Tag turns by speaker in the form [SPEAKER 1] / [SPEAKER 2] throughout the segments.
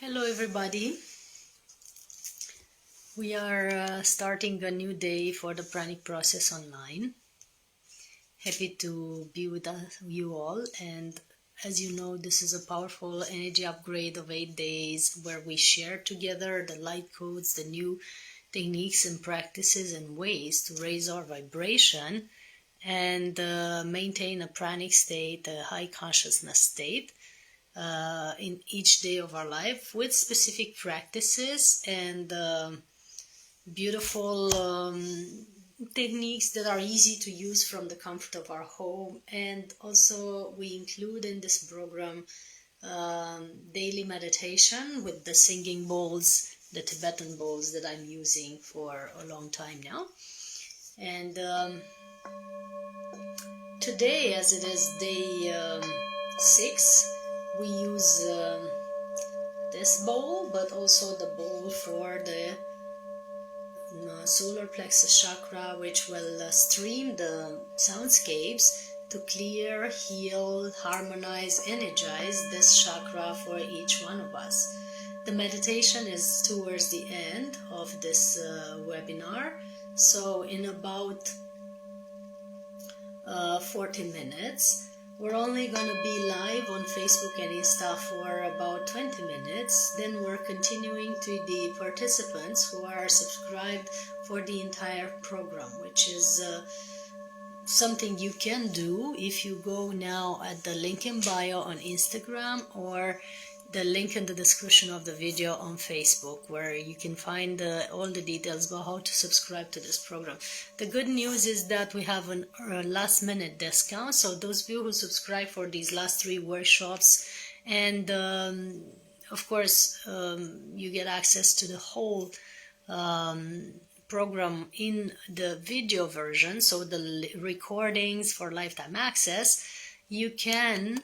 [SPEAKER 1] Hello everybody. We are starting a new day for the Pranic Process Online. Happy to be with you all, and as you know, this is a powerful energy upgrade of 8 days where we share together the light codes, the new techniques and practices and ways to raise our vibration and maintain a pranic state, a high consciousness state. In each day of our life with specific practices and beautiful techniques that are easy to use from the comfort of our home. And also we include in this program daily meditation with the singing bowls, the Tibetan bowls that I'm using for a long time now. And today, as it is day 6, we use this bowl, but also the bowl for the solar plexus chakra, which will stream the soundscapes to clear, heal, harmonize, energize this chakra for each one of us. The meditation is towards the end of this webinar, so in about 40 minutes. We're only going to be live on Facebook and Insta for about 20 minutes. Then we're continuing to the participants who are subscribed for the entire program, which is something you can do if you go now at the link in bio on Instagram or the link in the description of the video on Facebook, where you can find all the details about how to subscribe to this program. The good news is that we have a last minute discount, so those of you who subscribe for these last 3 workshops, and of course you get access to the whole program in the video version, so the recordings for lifetime access, you can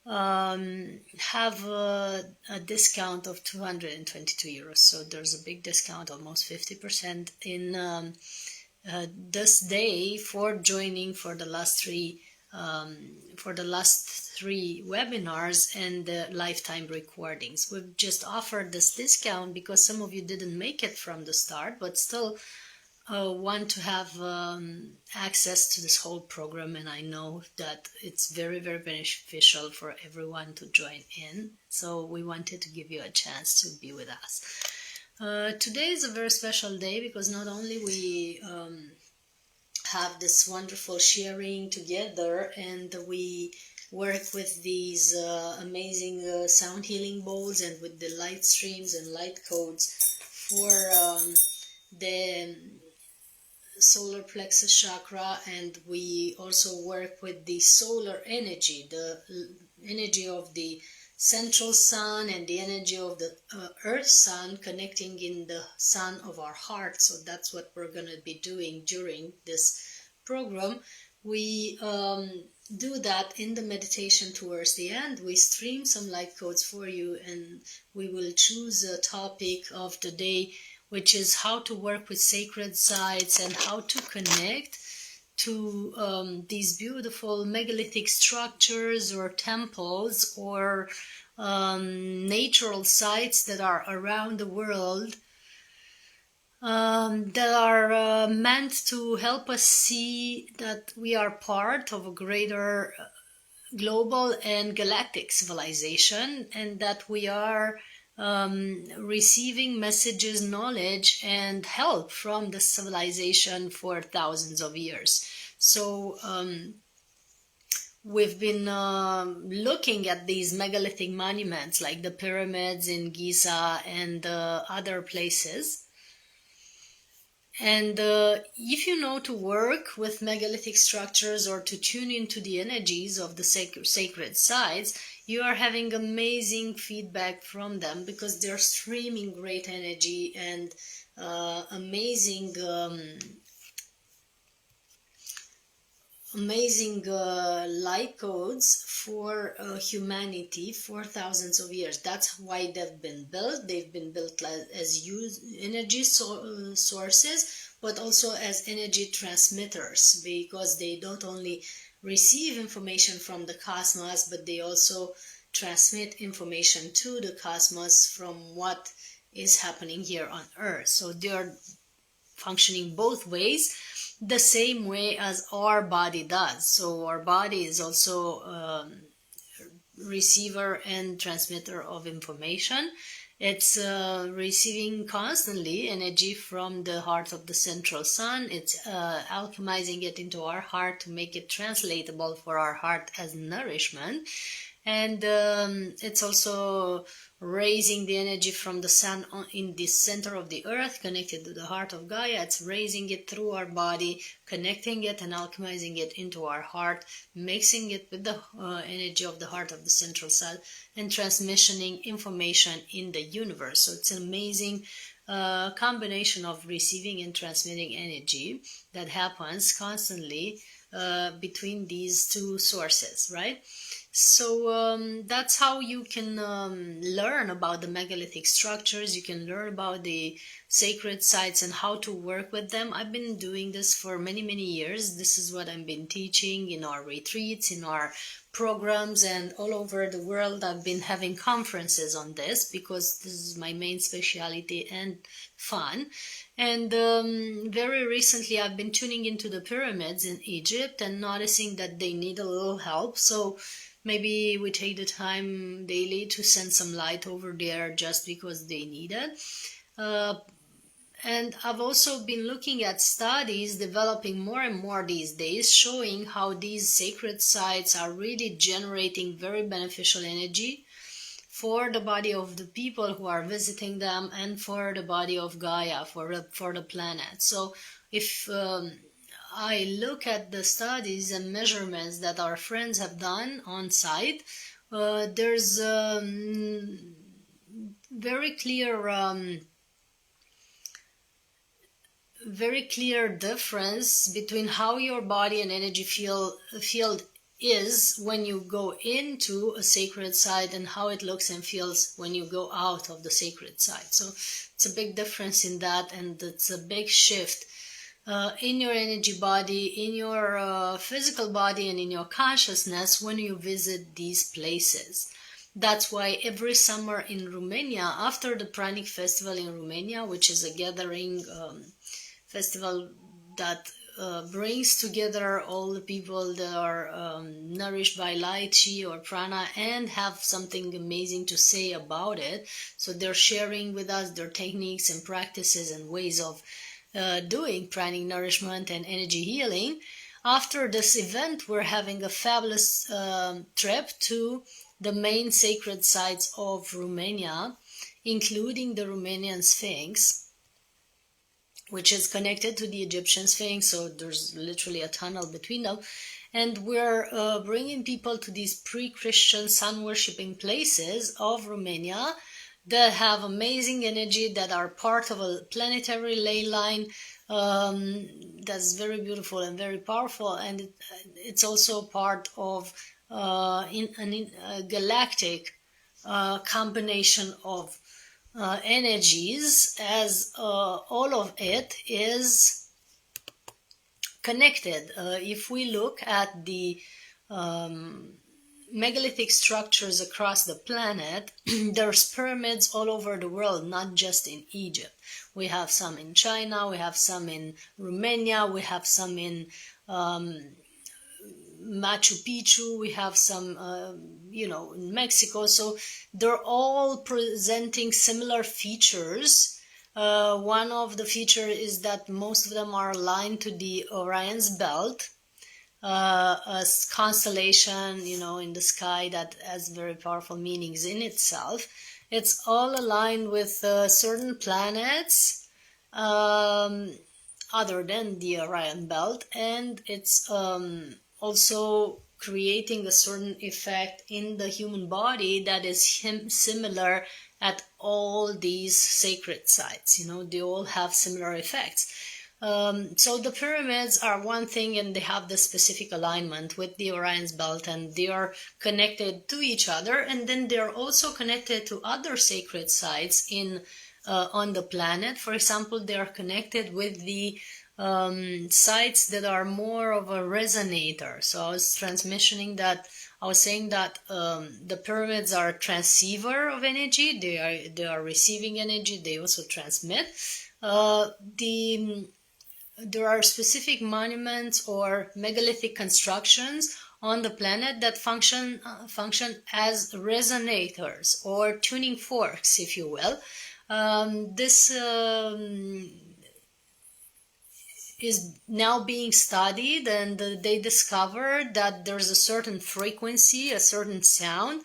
[SPEAKER 1] have a discount of 222 euros. So there's a big discount, almost 50% in this day for joining for the last 3 webinars and the lifetime recordings. We've just offered this discount because some of you didn't make it from the start, but still want to have access to this whole program, and I know that it's very, very beneficial for everyone to join in. So we wanted to give you a chance to be with us. Today is a very special day because not only we have this wonderful sharing together, and we work with these amazing sound healing bowls and with the light streams and light codes for the solar plexus chakra, and we also work with the solar energy, the energy of the central sun and the energy of the earth sun connecting in the sun of our heart. So that's what we're going to be doing during this program. We do that in the meditation towards the end. We stream some light codes for you, and we will choose a topic of the day, which is how to work with sacred sites and how to connect to these beautiful megalithic structures or temples or natural sites that are around the world that are meant to help us see that we are part of a greater global and galactic civilization, and that we are receiving messages, knowledge, and help from the civilization for thousands of years. So we've been looking at these megalithic monuments like the pyramids in Giza and other places. And if you know to work with megalithic structures or to tune into the energies of the sacred sites, you are having amazing feedback from them because they're streaming great energy and amazing light codes for humanity for thousands of years. That's why they've been built. They've been built as energy sources, but also as energy transmitters, because they don't only receive information from the cosmos, but they also transmit information to the cosmos from what is happening here on Earth. So they are functioning both ways, the same way as our body does. So our body is also receiver and transmitter of information. It's receiving constantly energy from the heart of the central sun. It's alchemizing it into our heart to make it translatable for our heart as nourishment. And it's also raising the energy from the sun in the center of the earth, connected to the heart of Gaia. It's raising it through our body, connecting it and alchemizing it into our heart, mixing it with the energy of the heart of the central sun, and transmissioning information in the universe. So it's an amazing combination of receiving and transmitting energy that happens constantly between these two sources, right? So that's how you can learn about the megalithic structures. You can learn about the sacred sites and how to work with them. I've been doing this for many, many years. This is what I've been teaching in our retreats, in our programs, and all over the world. I've been having conferences on this because this is my main specialty and fun. And very recently I've been tuning into the pyramids in Egypt and noticing that they need a little help. So maybe we take the time daily to send some light over there just because they need it. And I've also been looking at studies developing more and more these days, showing how these sacred sites are really generating very beneficial energy for the body of the people who are visiting them and for the body of Gaia, for the planet. So if I look at the studies and measurements that our friends have done on site, there's very clear difference between how your body and energy field is when you go into a sacred site and how it looks and feels when you go out of the sacred site. So it's a big difference in that, and it's a big shift in your energy body, in your physical body, and in your consciousness when you visit these places. That's why every summer in Romania, after the Pranic Festival in Romania, which is a gathering festival that brings together all the people that are nourished by light, chi or prana, and have something amazing to say about it. So they're sharing with us their techniques and practices and ways of doing pranic nourishment and energy healing. After this event, we're having a fabulous trip to the main sacred sites of Romania, including the Romanian Sphinx, which is connected to the Egyptian Sphinx, so there's literally a tunnel between them. And we're bringing people to these pre-Christian sun-worshipping places of Romania that have amazing energy, that are part of a planetary ley line that's very beautiful and very powerful. And it's also part of a galactic combination of energies, as all of it is connected. If we look at the megalithic structures across the planet, there's pyramids all over the world, not just in Egypt. We have some in China, we have some in Romania, we have some in Machu Picchu, we have some in Mexico. So they're all presenting similar features. One of the features is that most of them are aligned to the Orion's belt, a constellation in the sky that has very powerful meanings in itself. It's all aligned with certain planets other than the Orion belt, and it's also creating a certain effect in the human body that is similar at all these sacred sites. They all have similar effects. So the pyramids are one thing, and they have the specific alignment with the Orion's belt, and they are connected to each other, and then they are also connected to other sacred sites on the planet. For example, they are connected with the sites that are more of a resonator. So I was transmissioning that I was saying that the pyramids are a transceiver of energy. They are receiving energy. They also transmit. There are specific monuments or megalithic constructions on the planet that function as resonators or tuning forks, if you will. This is now being studied, and they discovered that there's a certain frequency, a certain sound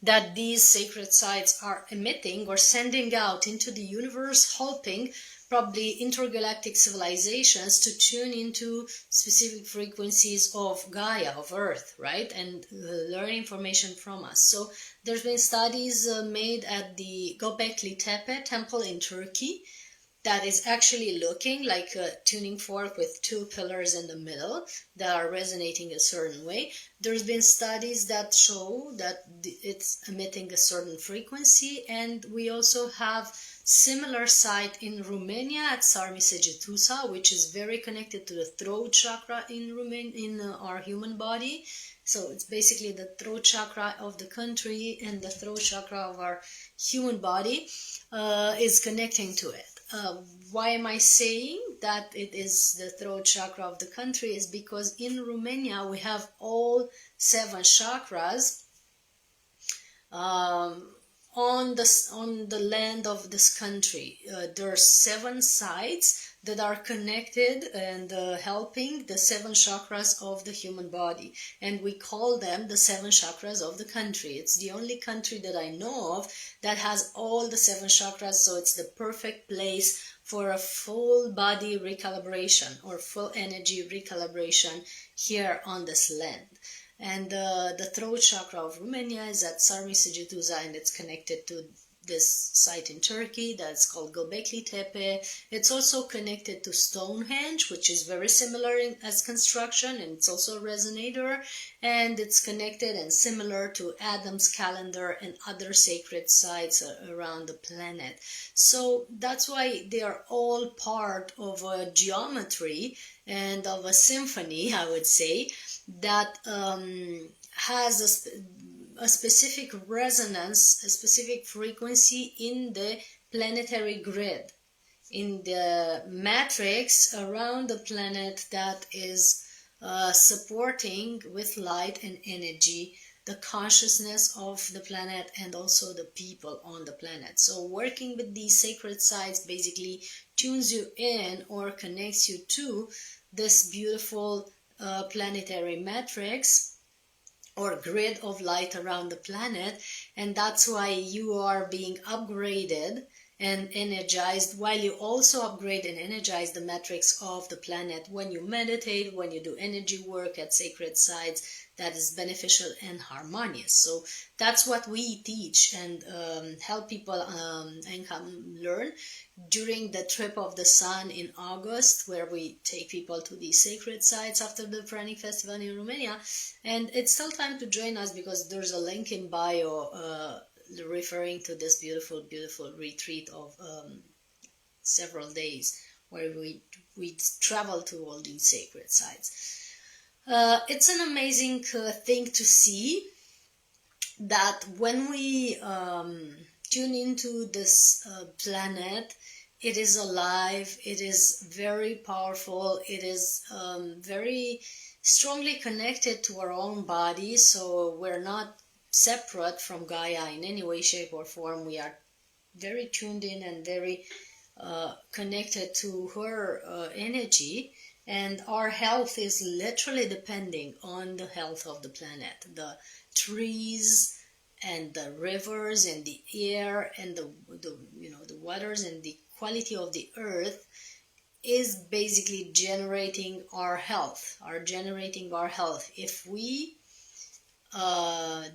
[SPEAKER 1] that these sacred sites are emitting or sending out into the universe, helping probably intergalactic civilizations to tune into specific frequencies of Gaia, of Earth, right? And learn information from us. So there's been studies made at the Göbekli Tepe temple in Turkey that is actually looking like a tuning fork with two pillars in the middle that are resonating a certain way. There's been studies that show that it's emitting a certain frequency, and we also have similar site in Romania at Sarmisegetusa, which is very connected to the throat chakra in our human body. So it's basically the throat chakra of the country, and the throat chakra of our human body is connecting to it. Why am I saying that it is the throat chakra of the country? Is because in Romania we have all 7 chakras on the land of this country. There are 7 sites that are connected and helping the 7 chakras of the human body, and we call them the 7 chakras of the country. It's the only country that I know of that has all the 7 chakras, so it's the perfect place for a full body recalibration or full energy recalibration here on this land. And the throat chakra of Romania is at Sarmisegetusa, and it's connected to this site in Turkey that's called Göbekli Tepe. It's also connected to Stonehenge, which is very similar as construction, and it's also a resonator, and it's connected and similar to Adam's calendar and other sacred sites around the planet. So that's why they are all part of a geometry and of a symphony, I would say, that has a specific resonance, a specific frequency in the planetary grid, in the matrix around the planet that is supporting with light and energy the consciousness of the planet and also the people on the planet. So working with these sacred sites basically tunes you in or connects you to this beautiful planetary matrix or grid of light around the planet, and that's why you are being upgraded and energized, while you also upgrade and energize the matrix of the planet when you meditate, when you do energy work at sacred sites. That is beneficial and harmonious. So that's what we teach and help people and come learn during the trip of the sun in August, where we take people to these sacred sites after the Pranic festival in Romania. And it's still time to join us, because there's a link in bio referring to this beautiful retreat of several days where we travel to all these sacred sites. It's an amazing thing to see that when we tune into this planet, it is alive, it is very powerful, it is very strongly connected to our own body, so we're not separate from Gaia in any way, shape or form. We are very tuned in and very connected to her energy, and our health is literally depending on the health of the planet. The trees and the rivers and the air and the waters and the quality of the earth is basically generating our health, If we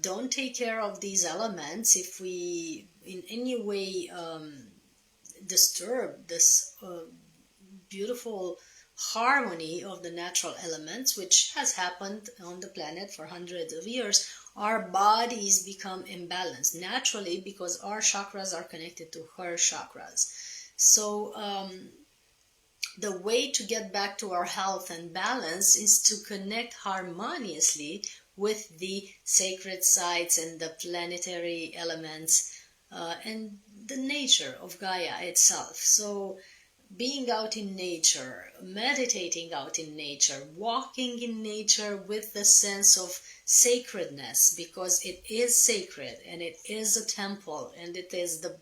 [SPEAKER 1] don't take care of these elements, if we in any way disturb this beautiful harmony of the natural elements, which has happened on the planet for hundreds of years, our bodies become imbalanced naturally, because our chakras are connected to her chakras. So the way to get back to our health and balance is to connect harmoniously with the sacred sites and the planetary elements and the nature of Gaia itself. So being out in nature, meditating out in nature, walking in nature with the sense of sacredness, because it is sacred and it is a temple and it is the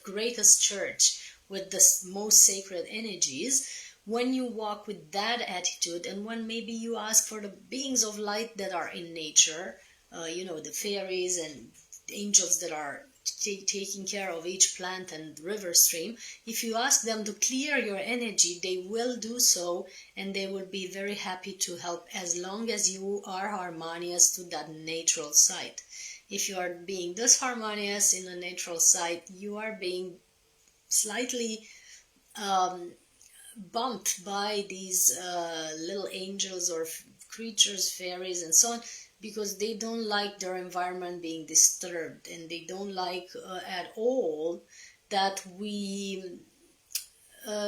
[SPEAKER 1] greatest church with the most sacred energies. When you walk with that attitude, and when maybe you ask for the beings of light that are in nature, the fairies and angels that are taking care of each plant and river stream, if you ask them to clear your energy, they will do so, and they will be very happy to help as long as you are harmonious to that natural site. If you are being disharmonious in a natural site, you are being slightly bumped by these little angels or creatures, fairies and so on, because they don't like their environment being disturbed, and they don't like at all that we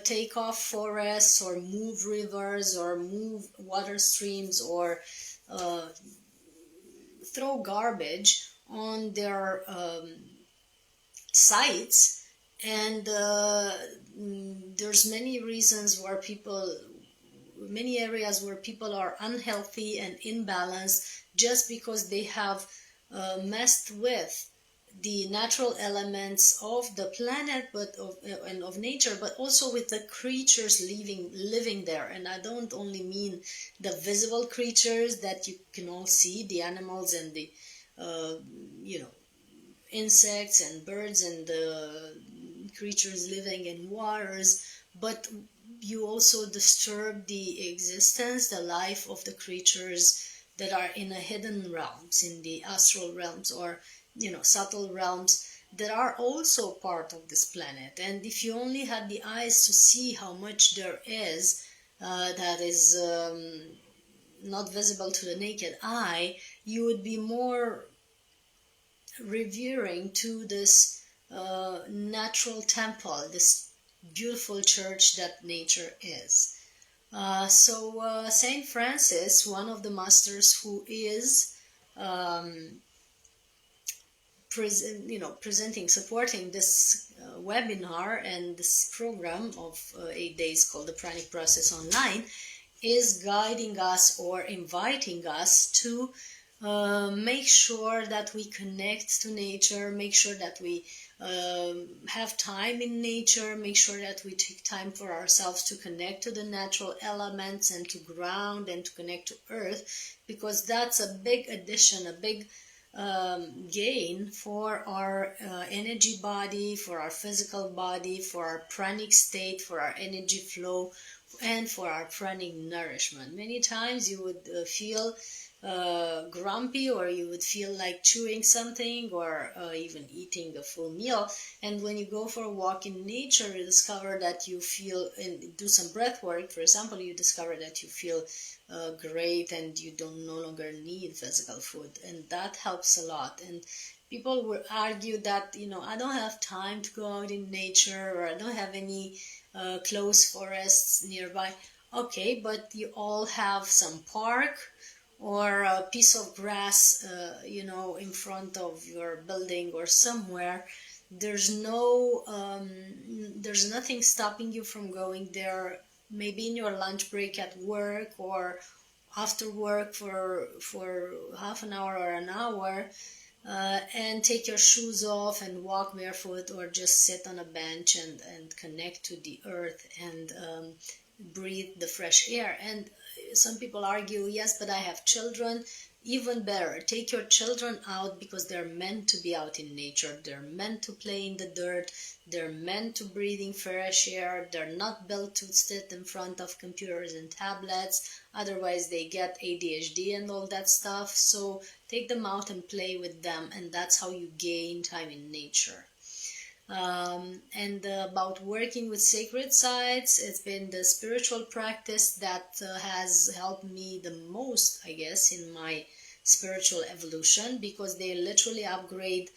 [SPEAKER 1] take off forests or move rivers or move water streams or throw garbage on their sites. And there's many reasons where many areas where people are unhealthy and imbalanced just because they have messed with the natural elements of the planet, and of nature, but also with the creatures living there. And I don't only mean the visible creatures that you can all see, the animals and the insects and birds and the creatures living in waters, but you also disturb the existence, the life of the creatures that are in the hidden realms, in the astral realms, or subtle realms that are also part of this planet. And if you only had the eyes to see how much there is that is not visible to the naked eye, you would be more revering to this natural temple, this beautiful church that nature is. So Saint Francis, one of the masters who is supporting this webinar and this program of 8 days called the Pranic Process Online, is guiding us or inviting us to make sure that we connect to nature, make sure that we have time in nature, make sure that we take time for ourselves to connect to the natural elements and to ground and to connect to earth, because that's a big addition, a big gain for our energy body, for our physical body, for our pranic state, for our energy flow, and for our pranic nourishment. Many times you would feel grumpy, or you would feel like chewing something, or even eating a full meal, and when you go for a walk in nature, you discover that you feel, and do some breath work, for example, you discover that you feel great and you don't no longer need physical food, and that helps a lot. And people will argue that I don't have time to go out in nature, or I don't have any close forests nearby. Okay, but you all have some park or a piece of grass, in front of your building or somewhere. There's nothing stopping you from going there, maybe in your lunch break at work or after work for half an hour or an hour, and take your shoes off and walk barefoot, or just sit on a bench and connect to the earth and breathe the fresh air. And some people argue, yes, but I have children. Even better, take your children out, because they're meant to be out in nature. They're meant to play in the dirt. They're meant to breathe in fresh air. They're not built to sit in front of computers and tablets. Otherwise, they get ADHD and all that stuff. So take them out and play with them, and that's how you gain time in nature. And about working with sacred sites, it's been the spiritual practice that has helped me the most, I guess, in my spiritual evolution, because they literally upgrade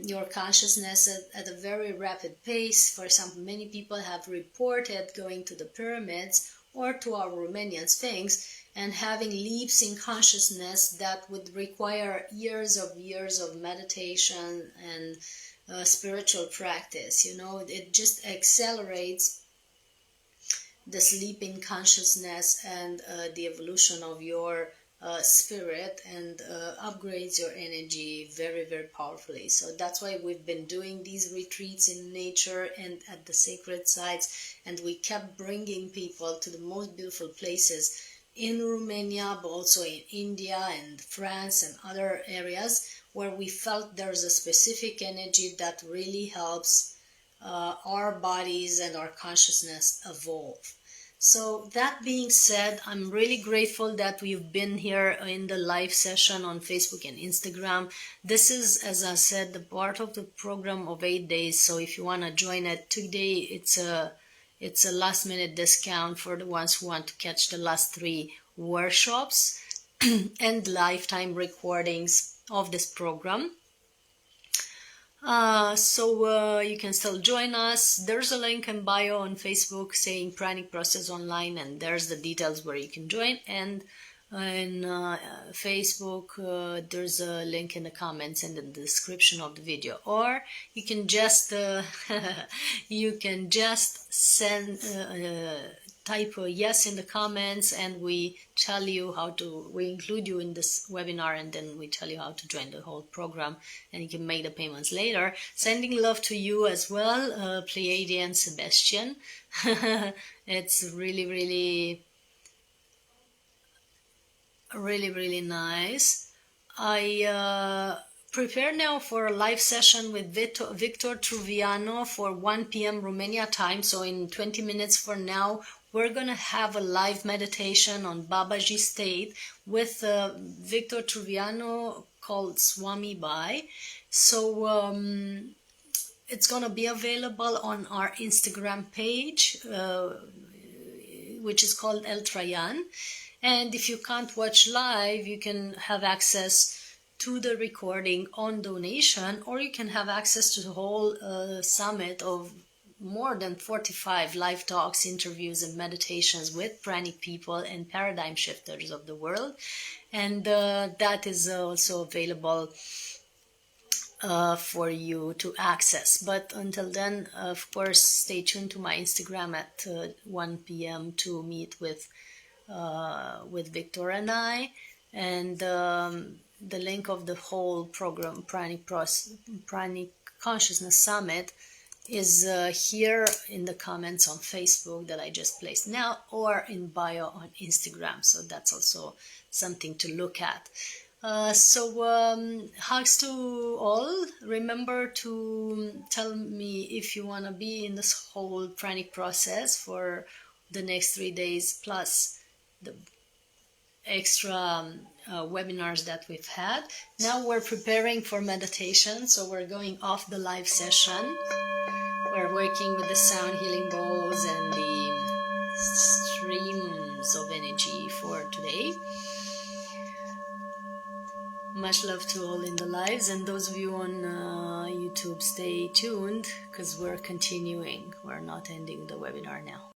[SPEAKER 1] your consciousness at a very rapid pace. For example, many people have reported going to the pyramids or to our Romanian Sphinx, and having leaps in consciousness that would require years of meditation and spiritual practice. You know, it just accelerates the sleep in consciousness and the evolution of your spirit, and upgrades your energy very, very powerfully. So that's why we've been doing these retreats in nature and at the sacred sites, and we kept bringing people to the most beautiful places in Romania, but also in India and France and other areas where we felt there's a specific energy that really helps our bodies and our consciousness evolve. So that being said, I'm really grateful that we've been here in the live session on Facebook and Instagram. This is, as I said, the part of the program of 8 days. So if you want to join it today, it's a last minute discount for the ones who want to catch the last 3 workshops and lifetime recordings of this program. So you can still join us. There's a link in bio on Facebook saying Pranic Process Online, and there's the details where you can join. And in Facebook, there's a link in the comments and in the description of the video. Or you can just send type a yes in the comments, and we tell you how to, we include you in this webinar, and then we tell you how to join the whole program, and you can make the payments later. Sending love to you as well, Pleiadian Sebastian. It's really, really nice. I prepare now for a live session with Victor Truviano for 1 p.m. Romania time. So in 20 minutes from now, we're going to have a live meditation on Babaji state with Victor Truviano called Swami Bai. So it's going to be available on our Instagram page, which is called Eltrayan. And if you can't watch live, you can have access to the recording on donation, or you can have access to the whole summit of more than 45 live talks, interviews, and meditations with pranic people and paradigm shifters of the world. And that is also available for you to access. But until then, of course, stay tuned to my Instagram at 1 p.m. to meet with Victor and I. And the link of the whole program, Pranic Consciousness Summit, is here in the comments on Facebook that I just placed now, or in bio on Instagram. So that's also something to look at. So hugs to all. Remember to tell me if you want to be in this whole pranic process for the next 3 days, plus the extra webinars that we've had. Now we're preparing for meditation, so we're going off the live session. We're working with the sound healing bowls and the streams of energy for today. Much love to all in the lives, and those of you on YouTube, stay tuned because we're continuing. We're not ending the webinar now.